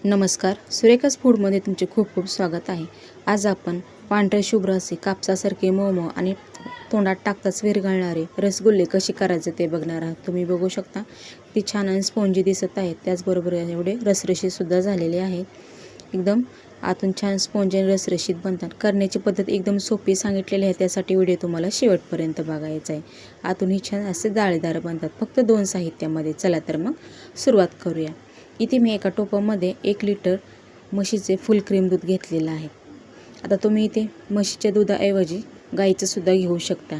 नमस्कार, सुरेखाच फूडमध्ये तुमचे खूप खूप स्वागत आहे. आज आपण पांढरे शुभ्र असे कापसासारखे मऊ आणि तोंडात टाकताच विरघळणारे रसगुल्ले कसे करायचे ते बघणार आहात. तुम्ही बघू शकता किती छान आणि स्पॉन्जी दिसत आहेत. त्याचबरोबर एवढे रसरशीतसुद्धा झालेले आहेत. एकदम आतून छान स्पॉन्जी आणि रसरशीत बनतात. करण्याची पद्धत एकदम सोपी सांगितलेली आहे. त्यासाठी व्हिडिओ तुम्हाला शेवटपर्यंत बघायचा आहे. आतूनही छान असे जाळीदार बनतात. फक्त 2 साहित्यामध्ये. चला तर मग सुरुवात करूया. इथे मी एका टोपामध्ये 1 लिटर म्हशीचे फुल क्रीम दूध घेतलेलं आहे. आता तुम्ही इथे म्हशीच्या दुधाऐवजी गाईचंसुद्धा घेऊ शकता.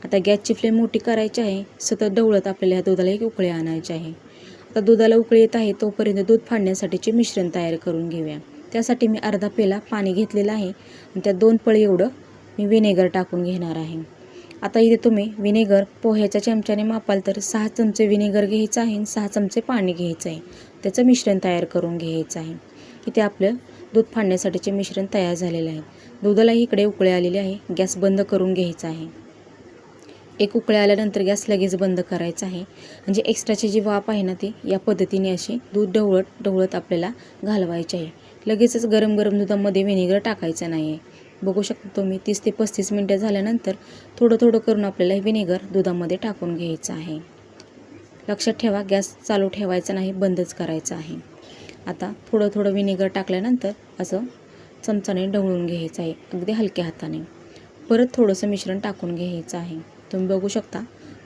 आता गॅसची फ्लेम मोठी करायची आहे. सतत ढवळत आपल्याला ह्या दुधाला एक उकळी आणायची आहे. आता दुधाला उकळी येत आहे तोपर्यंत दूध फाडण्यासाठीचे मिश्रण तयार करून घेऊया. त्यासाठी मी अर्धा पेला पाणी घेतलेलं आहे आणि त्यात 2 पळी एवढं मी व्हिनेगर टाकून घेणार आहे. आता इथे तुम्ही व्हिनेगर पोह्याच्या चमच्याने मापाल तर 6 चमचे व्हिनेगर घ्यायचं आहे आणि 6 चमचे पाणी घ्यायचं आहे. त्याचं मिश्रण तयार करून घ्यायचं आहे. इथे आपलं दूध फाडण्यासाठीचे मिश्रण तयार झालेलं आहे. दुधालाही इकडे उकळी आलेली आहे. गॅस बंद करून घ्यायचा आहे. एक उकळी आल्यानंतर गॅस लगेच बंद करायचा आहे. म्हणजे एक्स्ट्राची जी वाफ आहे ना ती या पद्धतीने अशी दूध ढवळत आपल्याला घालवायची आहे. लगेचच गरम गरम दुधामध्ये व्हिनेगर टाकायचं नाही आहे. बघू शकता तुम्ही 30 ते 35 मिनटं झाल्यानंतर थोडं थोडं करून आपल्याला व्हिनेगर दुधामध्ये टाकून घ्यायचं आहे. लक्षात ठेवा गॅस चालू ठेवायचा नाही, बंदच करायचा आहे. आता थोडं थोडं व्हिनेगर टाकल्यानंतर असं चमचाने ढवळून घ्यायचं आहे, अगदी हलक्या हाताने. परत थोडंसं मिश्रण टाकून घ्यायचं आहे. तुम्ही बघू शकता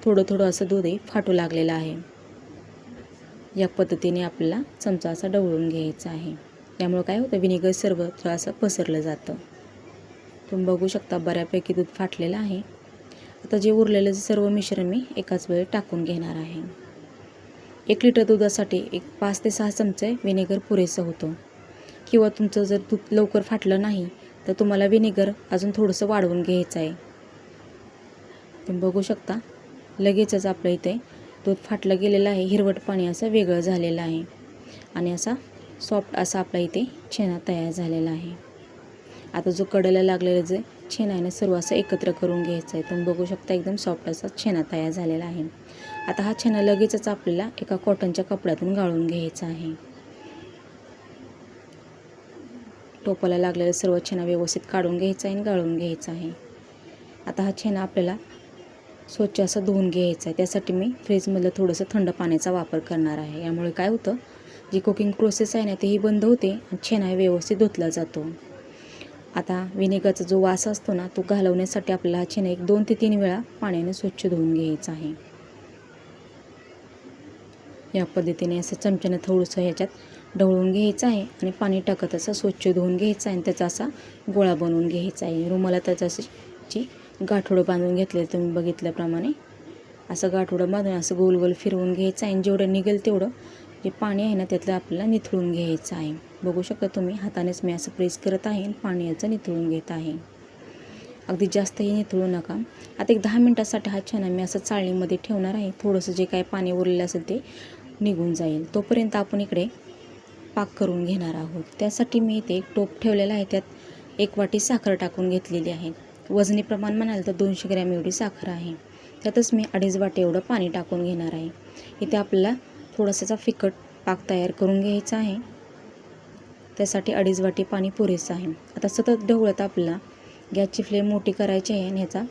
थोडं थोडं असं दूधही फाटू लागलेलं आहे. या पद्धतीने आपल्याला चमचा असा ढवळून घ्यायचा आहे. त्यामुळे काय होतं व्हिनेगर सर्वत्र असं पसरलं जातं. तुम्ही बघू शकता बऱ्यापैकी दूध फाटलेलं आहे. आता जे उरलेलं सर्व मिश्रण मी एकाच वेळी टाकून घेणार आहे. 1 लिटर दुधासाठी 5 ते 6 चमचे व्हिनेगर पुरेसं होतं. किंवा तुमचं जर दूध लवकर फाटलं नाही तर तुम्हाला व्हिनेगर अजून थोडंसं वाढवून घ्यायचं आहे. तुम्ही बघू शकता लगेचच आपलं इथे दूध फाटलं गेलेलं आहे. हिरवट पाणी असं वेगळं झालेलं आहे आणि असा सॉफ्ट असा आपला इथे छेना तयार झालेला आहे. आता जो कडेला लागलेलं जे छेना आहे ना सर्व असं एकत्र करून घ्यायचं आहे. तुम्ही बघू शकता एकदम सॉफ्ट असा छेना तयार झालेला आहे. आता हा छेना लगेचच आपल्याला एका कॉटनच्या कपड्यातून गाळून घ्यायचा आहे. टोपाला लागलेला सर्व छेना व्यवस्थित काढून घ्यायचा आहे आणि गाळून घ्यायचा आहे. आता हा छेना आपल्याला स्वच्छ असं धुवून घ्यायचा आहे. त्यासाठी मी फ्रीजमधलं थोडंसं थंड पाण्याचा वापर करणार आहे. यामुळे काय होतं जी कुकिंग प्रोसेस आहे ना तीही बंद होते आणि छेना व्यवस्थित धुतला जातो. आता व्हिनेगरचा जो वास असतो ना तो घालवण्यासाठी आपल्याला हा छेना 2 ते 3 वेळा पाण्याने स्वच्छ धुवून घ्यायचा आहे. या पद्धतीने असं चमच्याने थोडंसं ह्याच्यात ढवळून घ्यायचं आहे आणि पाणी टाकत असं स्वच्छ धुवून घ्यायचं आहे आणि त्याचा असा गोळा बनवून घ्यायचा आहे. रुमाला त्याचं अशी गाठोडं बांधून घेतलेलं तुम्ही बघितल्याप्रमाणे असं गाठोडं बांधून असं गोल गोल फिरवून घ्यायचं आहे आणि जेवढं निघेल तेवढं जे पाणी आहे ना त्यातलं आपल्याला निथळून घ्यायचं आहे. बघू शकता तुम्ही हातानेच मी असं प्रेस करत आहे आणि पाणी याचं निथळून घेत आहे. अगदी जास्तही निथळू नका. आता 10 मिनटासाठी हा छेना मी असं चाळणीमध्ये ठेवणार आहे. थोडंसं जे काही पाणी उरलेलं असेल ते निघून जाईल. तोपर्यंत आपण इकडे पाक करून घेणार आहोत. त्यासाठी मी इथे एक टोप ठेवलेला आहे. त्यात 1 वाटी साखर टाकून घेतलेली आहे. वजनी प्रमाण म्हणाल तर 200 ग्रॅम एवढी साखर आहे. त्यातच मी 2.5 वाटी एवढं पाणी टाकून घेणार आहे. इथे आपल्याला थोडासा फिकट पाक तयार करून घ्यायचा आहे. त्यासाठी 2.5 वाटी पाणी पुरेसं आहे. आता सतत ढवळत आपल्याला गॅसची फ्लेम मोठी करायची आहे आणि ह्याचा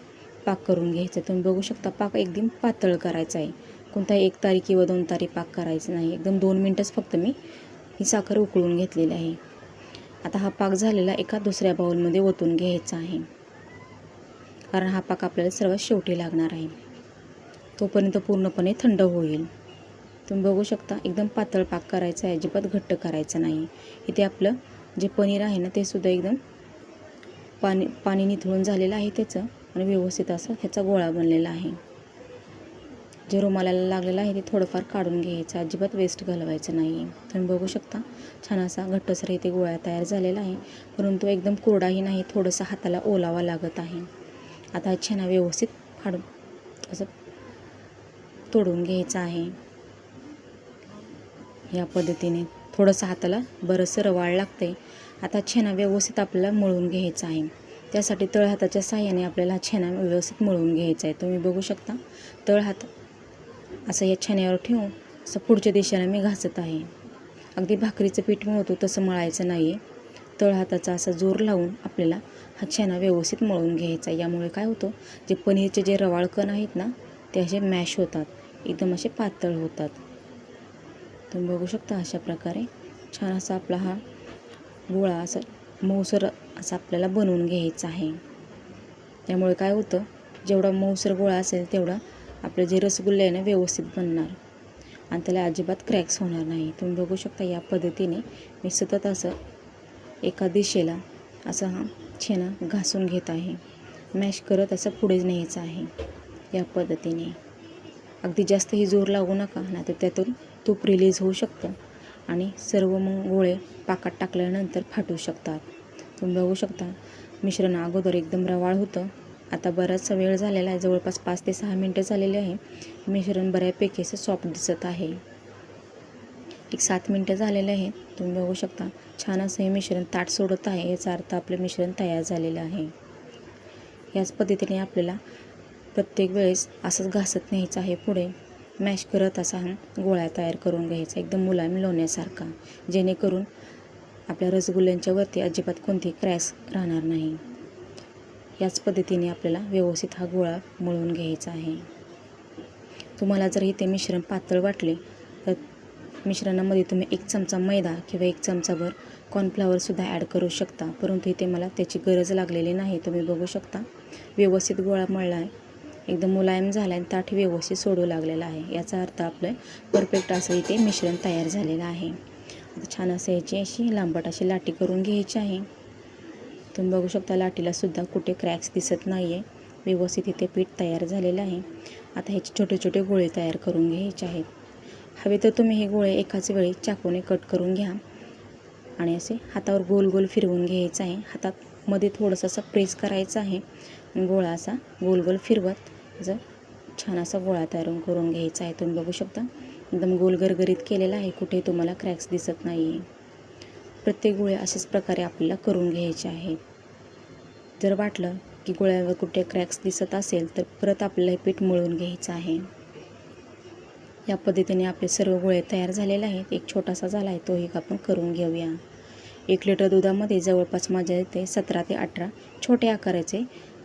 पाक करून घ्यायचा. तुम्ही बघू शकता पाक एकदम पातळ करायचा आहे. कोणताही 1 तारी किंवा 2 तारी पाक करायचं नाही. एकदम 2 मिनटंच फक्त मी ही साखर उकळून घेतलेली आहे. आता हा पाक झालेला एका दुसऱ्या बाउलमध्ये ओतून घ्यायचा आहे. कारण हा पाक आपल्याला सर्वात शेवटी लागणार आहे. तोपर्यंत पूर्णपणे थंड होईल. तुम्ही बघू शकता एकदम पातळ पाक करायचा आहे, अजिबात घट्ट करायचं नाही. इथे आपलं जे पनीर आहे ना ते सुद्धा एकदम पाणी निथळून झालेलं आहे त्याचं आणि व्यवस्थित असं ह्याचा गोळा बनलेला आहे. जे रुमालाला लागलेलं आहे ते थोडंफार काढून घ्यायचं, अजिबात वेस्ट घालवायचं नाही. तुम्ही बघू शकता छान असा घट्टसर इथे गोळा तयार झालेला आहे, परंतु एकदम कोरडाही नाही, थोडंसं हाताला ओलावा लागत आहे. आता हा छेना व्यवस्थित फाडून असं तोडून घ्यायचं आहे. या पद्धतीने थोडंसं हाताला बरंचसं रवाळ लागते. आता छेना व्यवस्थित आपल्याला मळून घ्यायचा आहे. त्यासाठी तळहाताच्या साहाय्याने आपल्याला हा छेना व्यवस्थित मळून घ्यायचा आहे. तुम्ही बघू शकता तळहात असं या छेन्यावर ठेवून असं पुढच्या दिशेला मी घासत आहे. अगदी भाकरीचं पीठ मळतो तसं मळायचं नाही आहे. तळहाताचा असा जोर लावून आपल्याला हा छान व्यवस्थित मळून घ्यायचा. यामुळे काय होतं, जे पनीरचे जे रवाळ कण आहेत ना ते असे मॅश होतात, एकदम असे पातळ होतात. तुम्ही बघू शकता अशा प्रकारे छान असा आपला हा गोळा असा मऊसर असा आपल्याला बनवून घ्यायचा आहे. त्यामुळे काय होतं, जेवढा मऊसर गोळा असेल तेवढा आपले जे रसगुल्ले आहे ना व्यवस्थित बनणार आणि त्याला अजिबात क्रॅक्स होणार नाही. तुम्ही बघू शकता या पद्धतीने मी सतत असं एका दिशेला असं हा छेना घासून घेत आहे. मॅश करत असं पुढे न्यायचं आहे या पद्धतीने. अगदी जास्तही जोर लागू नका, नाहीतर त्यातून तूप रिलीज होऊ शकतं आणि सर्व मग गोळे पाकात टाकल्यानंतर फाटू शकतात. तुम्ही बघू शकता मिश्रण अगोदर एकदम रवाळ होतं, आता बराचसा वेळ झालेला आहे, जवळपास 5 ते 6 मिनटं झालेले आहे. मिश्रण बऱ्यापैकी असं सॉफ्ट दिसत आहे. एक 7 मिनटं झालेले आहेत. तुम्ही बघू शकता छान असं हे मिश्रण ताट सोडत आहे, याचा अर्थ आपलं मिश्रण तयार झालेलं आहे. याच पद्धतीने आपल्याला प्रत्येक वेळेस असंच घासत न्यायचं आहे पुढे, मॅश करत असा हा गोळा तयार करून घ्यायचा एकदम मुलायम लोण्यासारखा, जेणेकरून आपल्या रसगुल्ल्यांच्या वरती अजिबात कोणती क्रॅक्स राहणार नाही. याच पद्धतीने आपल्याला व्यवस्थित हा गोळा मळून घ्यायचा आहे. तुम्हाला जर इथे मिश्रण पातळ वाटले तर मिश्रणामध्ये तुम्ही 1 चमचा मैदा किंवा 1 चमचाभर कॉर्नफ्लॉवरसुद्धा ॲड करू शकता, परंतु इथे मला त्याची गरज लागलेली नाही. तुम्ही बघू शकता व्यवस्थित गोळा मळला आहे, एकदम मुलायम झाला आणि ताठ व्यवस्थित सोडू लागलेला आहे. याचा अर्थ आपलं परफेक्ट असं इथे मिश्रण तयार झालेलं आहे. आता छान असं याची अशी लांबट अशी लाटी करून घ्यायची आहे. तुम्ही बघू शकता लाटीलासुद्धा कुठे क्रॅक्स दिसत नाही आहे, व्यवस्थित इथे पीठ तयार झालेलं आहे. आता ह्याचे छोटे छोटे गोळे तयार करून घ्यायचे आहेत. हवे तर तुम्ही हे गोळे एकाच वेळी चाकूने कट करून घ्या आणि असे हातावर गोल गोल फिरवून घ्यायचं आहे. हातात मध्ये थोडंसं असं प्रेस करायचं आहे आणि गोळा असा गोल गोल फिरवत असं छान असा गोळा तयार करून घ्यायचा आहे. तुम्ही बघू शकता एकदम गोल गरगरीत केलेला आहे, कुठे तुम्हाला क्रॅक्स दिसत नाही आहे. प्रत्येक गोळे अशाच प्रकारे आपल्याला करून घ्यायचे आहेत. जर वाटलं की गोळ्यावर कुठे क्रॅक्स दिसत असेल तर परत आपल्याला हे पीठ मळून घ्यायचं आहे. या पद्धतीने आपले सर्व गोळे तयार झालेले आहेत. एक छोटासा झाला आहे, तोही आपण करून घेऊया. 1 लिटर दुधामध्ये जवळपास माझ्या इथे 17 ते 18 छोटे आकाराचे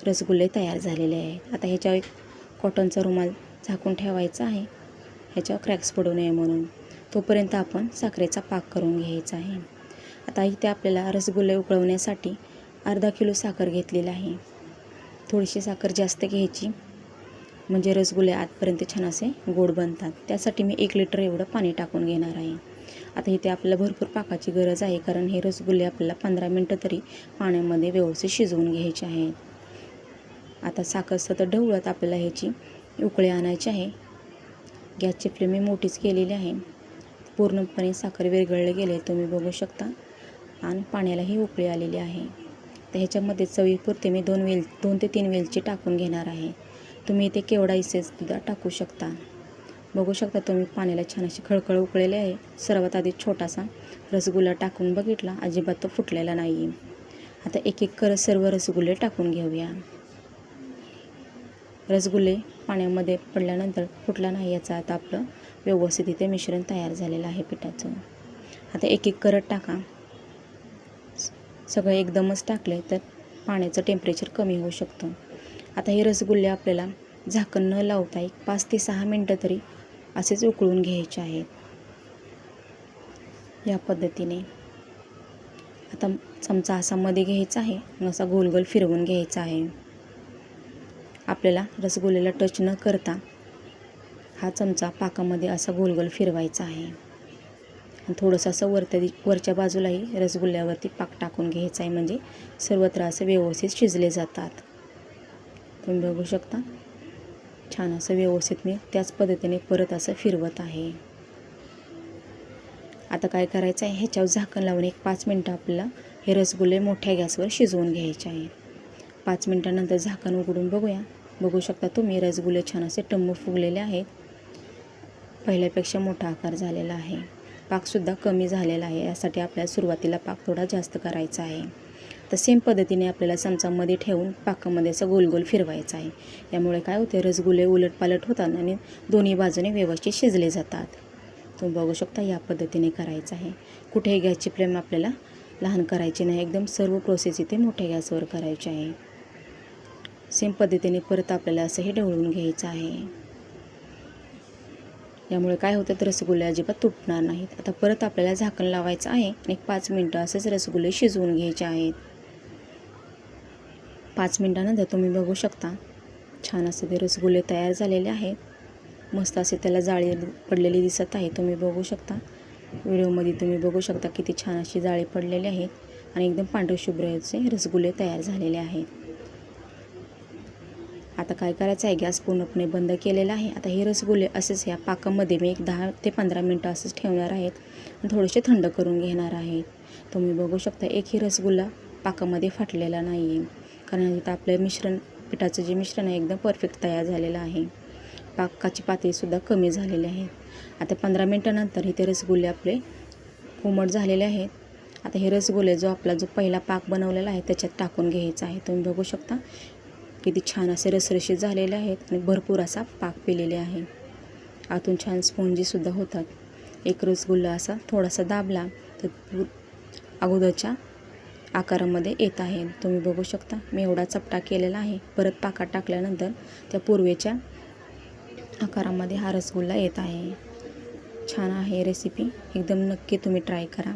रसगुल्ले तयार झालेले आहेत. आता ह्याच्यावर एक कॉटनचा रुमाल झाकून ठेवायचा आहे, ह्याच्यावर क्रॅक्स पडू नये म्हणून. तोपर्यंत आपण साखरेचा पाक करून घ्यायचा आहे. आता इथे आपल्याला रसगुल्ले उकळवण्यासाठी अर्धा किलो साखर घेतलेली आहे. थोडीशी साखर जास्त घ्यायची, म्हणजे रसगुल्ले आतपर्यंत छान असे गोड बनतात. त्यासाठी मी 1 लिटर एवढं पाणी टाकून घेणार आहे. आता इथे आपल्याला भरपूर पाकाची गरज आहे, कारण हे रसगुल्ले आपल्याला 15 मिनटं तरी पाण्यामध्ये व्यवस्थित शिजवून घ्यायचे आहेत. आता साखर सतत ढवळत आपल्याला ह्याची उकळी आणायची आहे. गॅसची फ्लेम मी मोठीच केलेली आहे. पूर्णपणे साखर विरघळले गेले तुम्ही बघू शकता आणि पाण्यालाही उकळी आलेली आहे. तर ह्याच्यामध्ये चवीपुरते मी 2 ते 3 वेलची टाकून घेणार आहे. तुम्ही इथे केवडा इसेससुद्धा टाकू शकता. बघू शकता तुम्ही पाण्याला छान अशी खळखळ उकळलेले आहे. सर्वात आधी छोटासा रसगुल्ला टाकून बघितला, अजिबात तो फुटलेला नाही. आता एक एक करत सर्व रसगुल्ले टाकून घेऊया. रसगुल्ले पाण्यामध्ये पडल्यानंतर फुटला नाही, याचा आता आपलं व्यवस्थित इथे मिश्रण तयार झालेलं आहे पिठाचं. आता एक एक करत टाका. सगळं एकदमच टाकले तर पाण्याचं टेम्परेचर कमी होऊ शकतं. आता हे रसगुल्ले आपल्याला झाकण न लावता 5 ते 6 मिनटं तरी असेच उकळून घ्यायचे आहेत. या पद्धतीने आता चमचा असा मध्ये घ्यायचा आहे, असा गोल गोल फिरवून घ्यायचा आहे. आपल्याला रसगुल्ल्याला टच न करता हा चमचा पाकामध्ये असा गोल गोल फिरवायचा आहे आणि थोडंसं असं वरच्या बाजूलाही रसगुल्ल्यावरती पाक टाकून घ्यायचा आहे, म्हणजे सर्वत्र असं व्यवस्थित शिजले जातात. तुम्ही बघू शकता छान असं व्यवस्थित मी त्याच पद्धतीने परत असं फिरवत आहे. आता काय करायचं आहे, ह्याच्यावर झाकण लावून 5 मिनटं आपल्याला हे रसगुल्ले मोठ्या गॅसवर शिजवून घ्यायचे आहेत. 5 मिनटानंतर झाकण उघडून बघूया. बघू शकता तुम्ही रसगुल्ले छान असे टम्म फुगलेले आहेत. पहिल्यापेक्षा मोठा आकार झालेला आहे. पाकसुद्धा कमी झालेला आहे. यासाठी आपल्याला सुरुवातीला पाक थोडा जास्त करायचा आहे. तर सेम पद्धतीने आपल्याला चमचामध्ये ठेवून पाकामध्ये असं गोल गोल फिरवायचं आहे. यामुळे काय होते, रसगुल्ले उलटपालट होतात आणि दोन्ही बाजूने व्यवस्थित शिजले जातात. तुम्ही बघू शकता या पद्धतीने करायचं आहे. कुठेही गॅसची फ्लेम आपल्याला लहान करायची नाही, एकदम सर्व प्रोसेस इथे मोठ्या गॅसवर करायची आहे. सेम पद्धतीने परत आपल्याला असं हे ढवळून घ्यायचं आहे. यामुळे काय होतं तर रसगुल्ले अजिबात तुटणार नाहीत. आता परत आपल्याला झाकण लावायचं आहे आणि 5 मिनटं असेच रसगुल्ले शिजवून घ्यायचे आहेत. 5 मिनटानंतर तुम्ही बघू शकता छान असे ते रसगुल्ले तयार झालेले आहेत. मस्त असे त्याला जाळी पडलेली दिसत आहे. तुम्ही बघू शकता व्हिडिओमध्ये, तुम्ही बघू शकता किती छान अशी जाळी पडलेली आहेत आणि एकदम पांढरे शुभ्र असे रसगुल्ले तयार झालेले आहेत. आता काय करायचं आहे, गॅस पूर्णपणे बंद केलेला आहे. आता हे रसगुल्ले असेच या पाकामध्ये मी एक 10 ते 15 मिनटं असेच ठेवणार आहेत आणि थोडेसे थंड करून घेणार आहेत. तुम्ही बघू शकता एकही रसगुल्ला पाकामध्ये फाटलेला नाही आहे, कारण इथं आपलं पिठाचं जे मिश्रण आहे एकदम परफेक्ट तयार झालेलं आहे. पाकाची पातळीसुद्धा कमी झालेली आहे. आता 15 मिनटानंतर इथे रसगुल्ले आपले कोमट झालेले आहेत. आता हे रसगुल्ले आपला जो पहिला पाक बनवलेला आहे त्याच्यात टाकून घ्यायचा आहे. तुम्ही बघू शकता किती छान असे रसरशीत झालेले आहेत आणि भरपूर असा पाक पिलेले आहे. आतून छान स्पॉन्जीसुद्धा होतात. एक रसगुल्ला असा थोडासा दाबला तर अगोदरच्या आकारामध्ये येत आहे. तुम्ही बघू शकता मी एवढा चपटा केलेला आहे. परत पाकात टाकल्यानंतर त्या पूर्वेच्या आकारामध्ये हा रसगुल्ला येत आहे. छान आहे रेसिपी, एकदम नक्की तुम्ही ट्राय करा,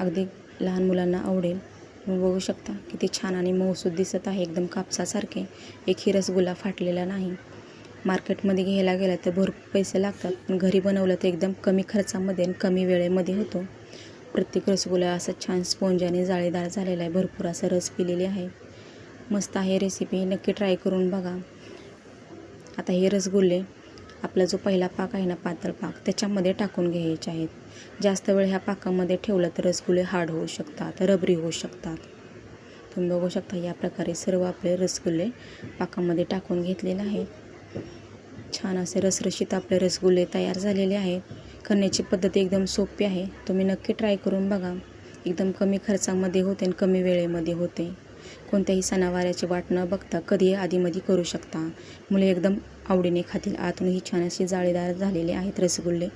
अगदी लहान मुलांना आवडेल. तुम्ही बघू शकता किती छान आणि मऊसूद दिसत आहे, एकदम कापसासारखे. एकही रसगुल्ला फाटलेला नाही. मार्केटमध्ये घ्यायला गेला तर भरपूर पैसे लागतात, पण घरी बनवलं तर एकदम कमी खर्चामध्ये आणि कमी वेळेमध्ये होतो. प्रत्येक रसगुल्ला असं छान स्पॉन्ज आणि जाळीदार झालेला आहे, भरपूर असा रस पिलेली आहे. मस्त आहे रेसिपी, नक्की ट्राय करून बघा. आता हे रसगुल्ले आपला जो पहिला पाक आहे ना, पातळ पाक, त्याच्यामध्ये टाकून घ्यायचे आहेत. जास्त वेळ ह्या पाकामध्ये ठेवलं तर रसगुल्ले हार्ड होऊ शकतात, रबरी होऊ शकतात. तुम्ही बघू शकता या प्रकारे सर्व आपले रसगुल्ले पाकामध्ये टाकून घेतलेले आहेत. छान असे रसरशीत आपले रसगुल्ले तयार झालेले आहेत. करण्याची पद्धती एकदम सोपी आहे, तुम्ही नक्की ट्राय करून बघा. एकदम कमी खर्चामध्ये होते आणि कमी वेळेमध्ये होते. कोणत्याही सणावाराची वाट न बघता कधीही आधीमध्ये करू शकता. मुले एकदम आवडीने खातील. आतूनही छान असे जाळीदार झालेले आहेत रसगुल्ले.